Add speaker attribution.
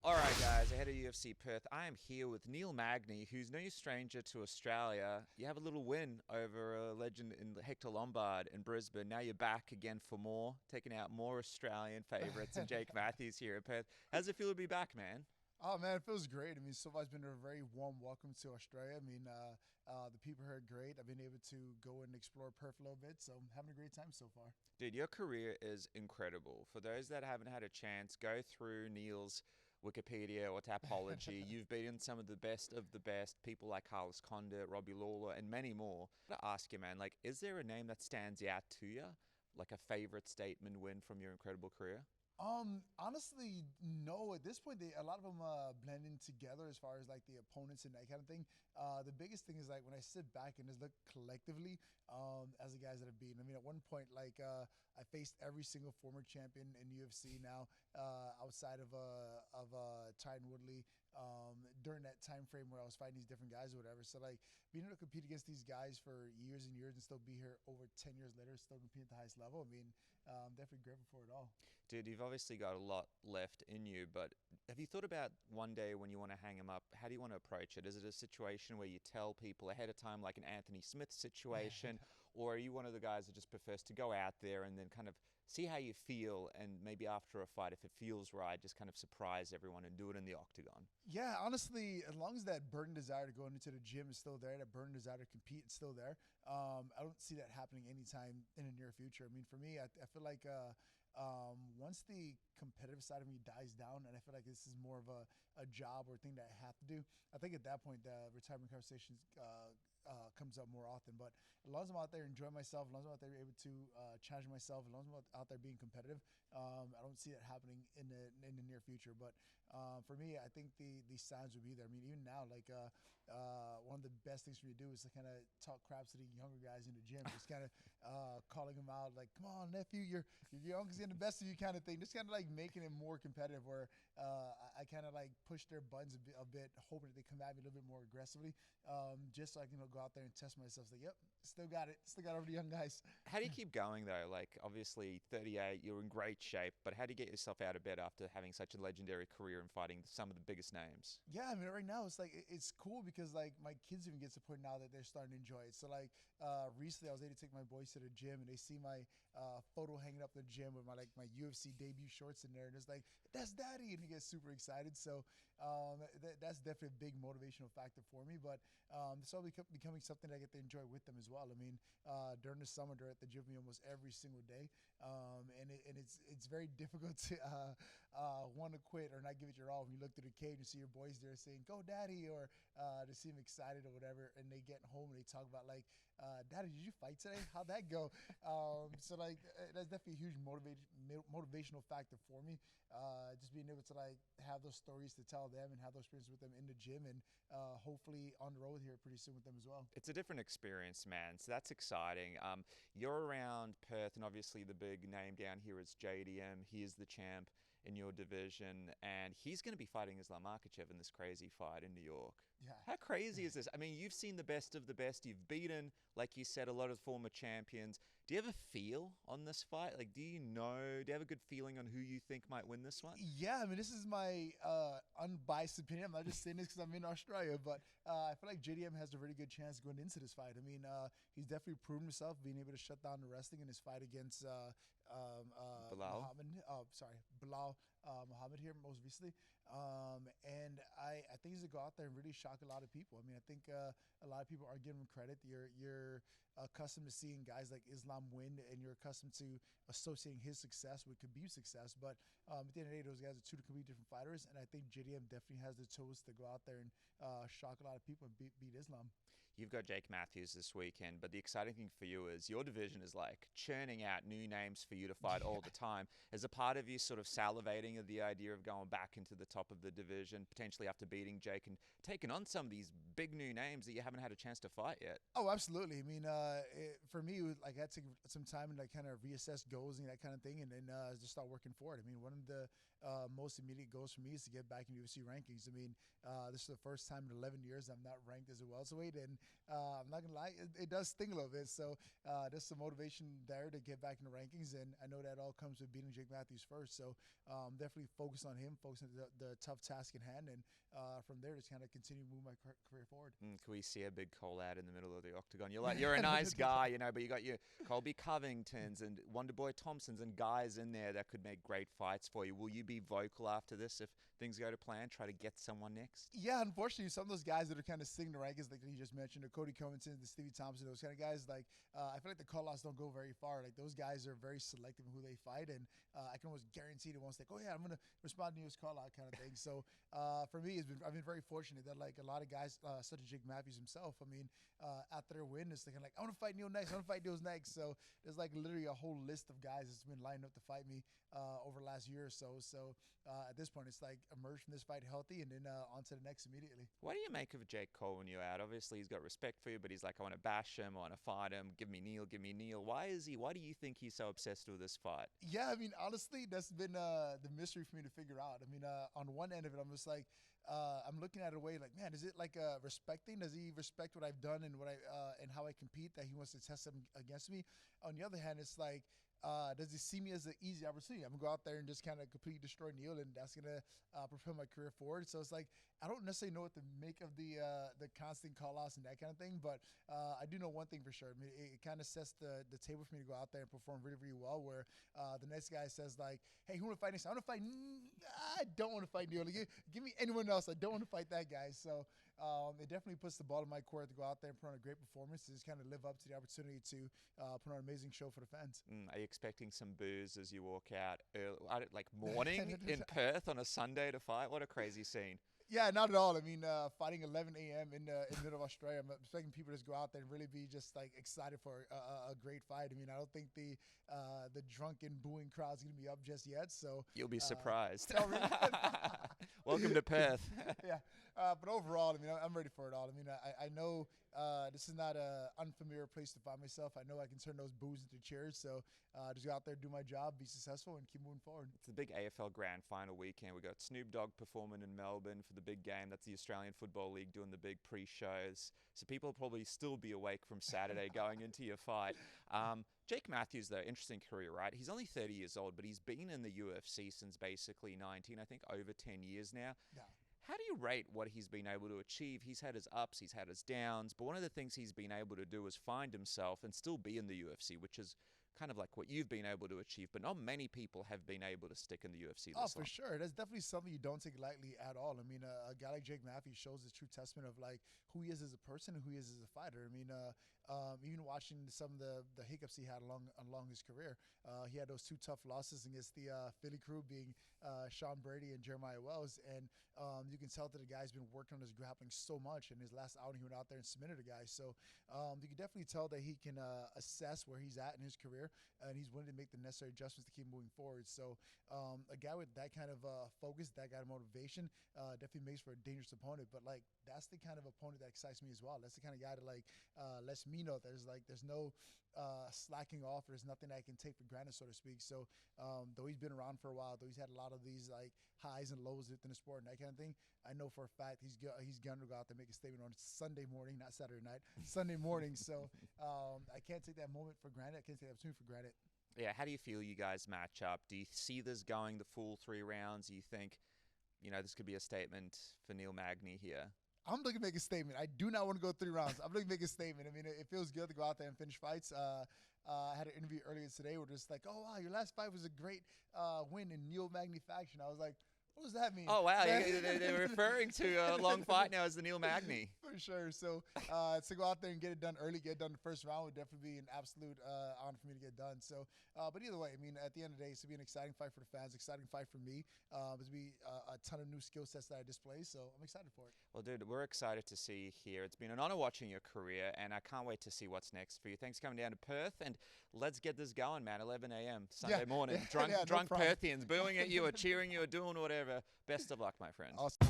Speaker 1: All right, guys, ahead of UFC Perth, I am here with Neil Magny, who's no stranger to Australia. You have a little win over a legend in Hector Lombard in Brisbane. Now you're back again for more, taking out more Australian favourites and Jake Matthews here at Perth. How's it feel to be back, man?
Speaker 2: Oh man, it feels great. I mean, so far it's been a very warm welcome to Australia. I mean, the people here are great. I've been able to go and explore Perth a little bit, so I'm having a great time so far.
Speaker 1: Dude, your career is incredible. For those that haven't had a chance, go through Neil's Wikipedia or Tapology. You've beaten some of the best, people like Carlos Condit, Robbie Lawler, and many more. I gotta ask you, man, like, is there a name that stands out to you? Like a favorite statement win from your incredible career?
Speaker 2: Honestly, no. At this point, a lot of them blend in together as far as like the opponents and that kind of thing. The biggest thing is like when I sit back and just look collectively as the guys that I've beaten. I mean, at one point, I faced every single former champion in UFC now, outside of Tyron Woodley. During that time frame where I was fighting these different guys or whatever. So like being able to compete against these guys for years and years and still be here over 10 years later, still compete at the highest level. I mean, definitely grateful for it all.
Speaker 1: Dude, you've obviously got a lot left in you, but have you thought about one day when you want to hang him up, how do you want to approach it? Is it a situation where you tell people ahead of time, like an Anthony Smith situation, or are you one of the guys that just prefers to go out there and then kind of see how you feel and maybe after a fight, if it feels right, just kind of surprise everyone and do it in the octagon?
Speaker 2: Yeah, honestly, as long as that burning desire to go into the gym is still there, that burning desire to compete is still there. I don't see that happening anytime in the near future. I mean, for me, I feel like once the competitive side of me dies down, and I feel like this is more of a job or thing that I have to do, I think at that point the retirement conversations comes up more often. But as long as I'm out there enjoying myself, as long as I'm out there able to challenge myself, as long as I'm out there being competitive, I don't see that happening in the near future. But for me, I think the signs would be there. I mean, even now, one of the best things for me to do is to kind of talk crap to the younger guys in the gym, just kind of calling them out, like, "Come on, nephew, you're young, getting the best of you," kind of thing. Just kind of like making it more competitive, where I kind of like push their buttons a bit, hoping that they come at me a little bit more aggressively, just so I can go out there and test myself. Like, yep, still got it, still got over the young guys.
Speaker 1: How do you keep going though? Like obviously 38, you're in great shape, but how do you get yourself out of bed after having such a legendary career and fighting some of the biggest names?
Speaker 2: Yeah, I mean, right now it's like it's cool because like my kids even get to the point now that they're starting to enjoy it. So like recently, I was able to take my boys to the gym, and they see my photo hanging up in the gym with my UFC debut shorts in there, and it's like, "That's daddy," and they get super excited. So that's definitely a big motivational factor for me. But it's all becoming something that I get to enjoy with them as well. I mean, during the summer, they're at the gym with me almost every single day, and it's very difficult to want to quit or not give it your all when you look through the cage and see your boys there saying "Go, daddy," or to see them excited or whatever, and they get home and they talk about like, "Daddy, did you fight today? How'd that go?" So like that's definitely a huge motivational factor for me. Just being able to like have those stories to tell them and have those experiences with them in the gym, and hopefully on the road here pretty soon with them as well.
Speaker 1: It's a different experience, man. So that's exciting. You're around Perth, and obviously the big name down here is JDM. He is the champ in your division, and he's going to be fighting Islam Makhachev in this crazy fight in New York.
Speaker 2: Yeah.
Speaker 1: How crazy is this? I mean, you've seen the best of the best. You've beaten, like you said, a lot of former champions. Do you have a feel on this fight? Like, do you know? Do you have a good feeling on who you think might win this one?
Speaker 2: Yeah, I mean, this is my unbiased opinion. I'm not just saying this because I'm in Australia, but I feel like JDM has a really good chance going into this fight. I mean, he's definitely proven himself being able to shut down the wrestling in his fight against
Speaker 1: Bilal?
Speaker 2: Bilal Muhammad here most recently. And I think he's going to go out there and really shock a lot of people. I mean, I think a lot of people are giving him credit. You're accustomed to seeing guys like Islam win, and you're accustomed to associating his success with Khabib's success. But at the end of the day, those guys are two completely different fighters, and I think JDM definitely has the tools to go out there and shock a lot of people and beat Islam.
Speaker 1: You've got Jake Matthews this weekend, but the exciting thing for you is your division is like churning out new names for you to fight all the time. As a part of you sort of salivating at the idea of going back into the top of the division, potentially after beating Jake and taking on some of these big new names that you haven't had a chance to fight yet?
Speaker 2: Oh, absolutely. I mean, for me, it was like I had to take some time and like kind of reassess goals and that kind of thing, and then just start working for it. I mean, one of the most immediate goals for me is to get back in UFC rankings. I mean, this is the first time in 11 years I'm not ranked as a welterweight, and I'm not gonna lie, it does sting a little bit. So there's some motivation there to get back in the rankings, and I know that all comes with beating Jake Matthews first. So definitely focus on him, focus on the tough task in hand, and from there just kind of continue to move my career forward.
Speaker 1: Can we see a big call out in the middle of the octagon? You're a nice guy, but you got your Colby Covingtons and Wonderboy Thompsons and guys in there that could make great fights for you. Will you be vocal after this if things go to plan? Try to get someone next?
Speaker 2: Yeah, unfortunately, some of those guys that are kind of sitting the rankings, like you just mentioned, the Cody Covington, the Stevie Thompson, those kind of guys, like I feel like the call-outs don't go very far. Like those guys are very selective in who they fight, and I can almost guarantee that once like, oh yeah, I'm gonna respond to his call-out kind of thing. So for me, I've been very fortunate that like a lot of guys, such as Jake Matthews himself, I mean, after their win, it's thinking like, I want to fight Neil next, I want to fight Neil next. So there's like literally a whole list of guys that's been lined up to fight me over the last year or so. So at this point, it's like emerge from this fight healthy and then on to the next immediately.
Speaker 1: What do you make of Jake calling you out? Obviously, he's got respect for you, but he's like, I want to bash him, I want to fight him, give me Neil, give me Neil. Why do you think he's so obsessed with this fight?
Speaker 2: Yeah, I mean, honestly, that's been the mystery for me to figure out. I mean, on one end of it, I'm just like, I'm looking at it away like, man, is it like respecting? Does he respect what I've done and what I and how I compete that he wants to test him against me? On the other hand, it's like, does he see me as an easy opportunity? I'm gonna go out there and just kind of completely destroy Neil, and that's gonna propel my career forward. So it's like I don't necessarily know what to make of the constant call-outs and that kind of thing, but I do know one thing for sure. I mean, it kind of sets the table for me to go out there and perform really, really well. Where the next guy says like, "Hey, who want to fight next? I want to fight. I don't want to fight Neil. Like, give me anyone else. I don't want to fight that guy." So it definitely puts the ball in my court to go out there and put on a great performance, to just kind of live up to the opportunity to put on an amazing show for the fans.
Speaker 1: Are you expecting some boos as you walk out early, like morning in Perth on a Sunday to fight? What a crazy scene.
Speaker 2: Yeah, not at all. I mean, fighting 11 a.m. in the middle of Australia, I'm expecting people to just go out there and really be just like excited for a great fight. I mean, I don't think the drunken booing crowd's gonna be up just yet. So
Speaker 1: you'll be surprised.
Speaker 2: Oh, really?
Speaker 1: Welcome to Perth.
Speaker 2: Yeah, but overall, I mean, I'm ready for it all. I mean, I know this is not an unfamiliar place to find myself. I know I can turn those boos into cheers. So just go out there, do my job, be successful, and keep moving forward.
Speaker 1: It's the big AFL Grand Final weekend. We got Snoop Dogg performing in Melbourne for the big game. That's the Australian Football League doing the big pre-shows. So people will probably still be awake from Saturday going into your fight. Jake Matthews, though, interesting career, right? He's only 30 years old, but he's been in the UFC since basically 19, I think over 10 years now.
Speaker 2: Yeah.
Speaker 1: How do you rate what he's been able to achieve? He's had his ups, he's had his downs, but one of the things he's been able to do is find himself and still be in the UFC, which is kind of like what you've been able to achieve, but not many people have been able to stick in the UFC this long.
Speaker 2: For sure. That's definitely something you don't take lightly at all. I mean, a guy like Jake Matthews shows the true testament of like who he is as a person and who he is as a fighter. I mean, even watching some of the hiccups he had along his career, he had those two tough losses against the Philly crew, being Sean Brady and Jeremiah Wells, and you can tell that the guy's been working on his grappling so much. In his last outing, he went out there and submitted a guy. So you can definitely tell that he can assess where he's at in his career, and he's willing to make the necessary adjustments to keep moving forward. So a guy with that kind of focus, that kind of motivation, definitely makes for a dangerous opponent. But like that's the kind of opponent that excites me as well. That's the kind of guy that like lets me know that there's no slacking off. There's nothing I can take for granted, so to speak. So though he's been around for a while, though he's had a lot of these like highs and lows within the sport and that kind of thing, I know for a fact he's gonna go out there and make a statement on Sunday morning, not Saturday night, Sunday morning. So I can't take that moment for granted. I can't take that opportunity for granted.
Speaker 1: Yeah, how do you feel you guys match up? Do you see this going the full 3 rounds? Do you think, this could be a statement for Neil Magny here?
Speaker 2: I'm looking to make a statement. I do not want to go 3 rounds. I'm looking to make a statement. I mean, it feels good to go out there and finish fights. I had an interview earlier today where it's like, oh, wow, your last fight was a great win in Neil Magny faction. I was like, what does that mean?
Speaker 1: Oh, wow. They're referring to a long fight now as the Neil Magny.
Speaker 2: For sure. So to go out there and get it done early, get it done the first round would definitely be an absolute honor for me to get done. So, but either way, I mean, at the end of the day, it's to be an exciting fight for the fans, exciting fight for me. It's to be a ton of new skill sets that I display. So I'm excited for it.
Speaker 1: Well, dude, we're excited to see you here. It's been an honor watching your career, and I can't wait to see what's next for you. Thanks for coming down to Perth, and let's get this going, man. 11 a.m. Sunday morning. Drunk
Speaker 2: no
Speaker 1: Perthians booing at you or cheering you or doing whatever. Best of luck, my friend.
Speaker 2: Awesome.